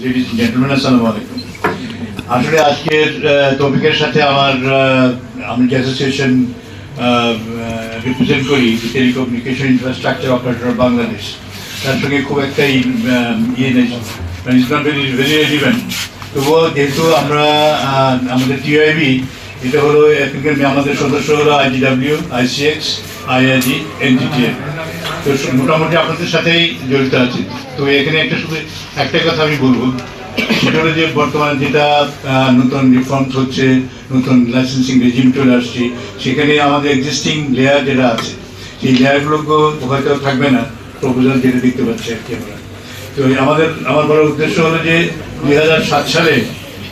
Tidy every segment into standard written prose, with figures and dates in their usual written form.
Ladies and gentleman, আসসালামু আলাইকুম। আসলে আজকের টপিকের সাথে আমি যে অ্যাসোসিয়েশন রিপ্রেজেন্ট করি, টেলিকমিউনিকেশন ইনফ্রাস্ট্রাকচার অপারেটর বাংলাদেশ, তার সঙ্গে খুব একটা ইয়ে নেই, মানে it's not very very relevant. তবুও যেহেতু আমরা আমাদের টিআইবি, এটা হলো এখানকার আমাদের সদস্য হলো আইজিডাব্লিউ, আইসিএক্স, আইআইজি, এনজিটিএ। তো মোটামুটি আপনাদের সাথেই জড়িত আছে। তো এখানে শুধু একটাই কথা আমি বলবো, সেটা হলো যে বর্তমানে যেটা নতুন রিফর্মস হচ্ছে, নতুন লাইসেন্সিং রেজিম চলে আসছে, সেখানে আমাদের এক্সিস্টিং লেয়ার যেটা আছে, সেই লেয়ারগুলোকে হয়তো থাকবে না, প্রপোজাল যেটা দেখতে পাচ্ছি আর কি আমরা। তো আমার বড় উদ্দেশ্য হলো যে 2007 সালে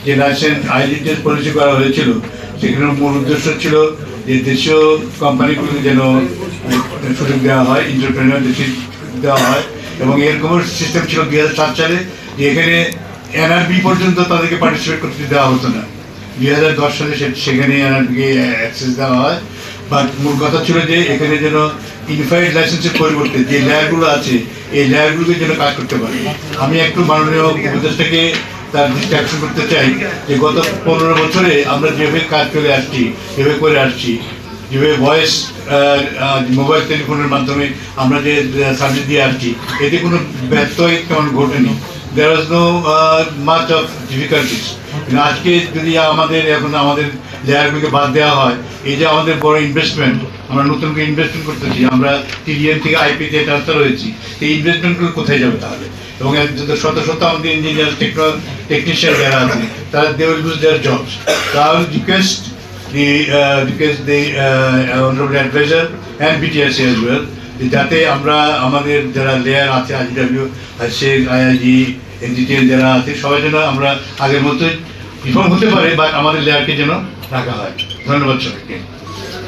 যে লাইসেন্স আইডেন্টি পলিসি করা হয়েছিল, সেখানে মূল উদ্দেশ্য ছিল যে দেশীয় কোম্পানিগুলোকে যেন সুযোগ দেওয়া হয়, এন্টারপ্রেনার দেওয়া হয়। এবং এরকম সিস্টেম ছিল 2007 সালে যে এখানে এনআরবি পর্যন্ত তাদেরকে পার্টিসিপেট করতে দেওয়া হতো না। 2010 সালে সেখানে এনআরবিকে অ্যাক্সেস দেওয়া হয়। বাট মূল কথা ছিল যে এখানে যেন ইউনিফাইড লাইসেন্সের পরিবর্তে যে লেয়ারগুলো আছে, এই লেয়ারগুলোকে যেন কাজ করতে পারে। আমি একটু মাননীয় উপদেষ্টাকে তার দৃষ্টি আকর্ষণ করতে চাই যে গত 15 বছরে আমরা যেভাবে কাজ করে আসছি, যেভাবে করে আসছি, যেভাবে ভয়েস মোবাইল টেলিফোনের মাধ্যমে আমরা যে সার্ভিস দিয়ে আসছি, এতে কোনো ব্যত্যয় তেমন ঘটেনি। There was no much of difficulties. কিন্তু আজকে যদি আমাদের লেয়ারগুলোকে বাদ দেওয়া হয়, এই যে আমাদের বড় ইনভেস্টমেন্ট, আমরা নতুন করে ইনভেস্টমেন্ট করতেছি, আমরা টিডিএম থেকে আইপিতে ট্রান্সফার হয়েছি, এই ইনভেস্টমেন্টগুলো কোথায় যাবে তাহলে? এবং শত শত আমাদের ইঞ্জিনিয়ার টেকনিশিয়ান যারা আছে, তারা they will lose their jobs. So I will request the honorable advisor and BTRC as well, যাতে আমরা আমাদের যারা লেয়ার আছে, আইজিডাব্লিউ, আইসিএক্স, আইআইজি, এনজিটিএল যারা আছে, সবাই যেন আমরা আগের মতোই রিফর্ম হতে পারে, বা আমাদের লেয়ারকে যেন রাখা হয়। ধন্যবাদ সবাইকে।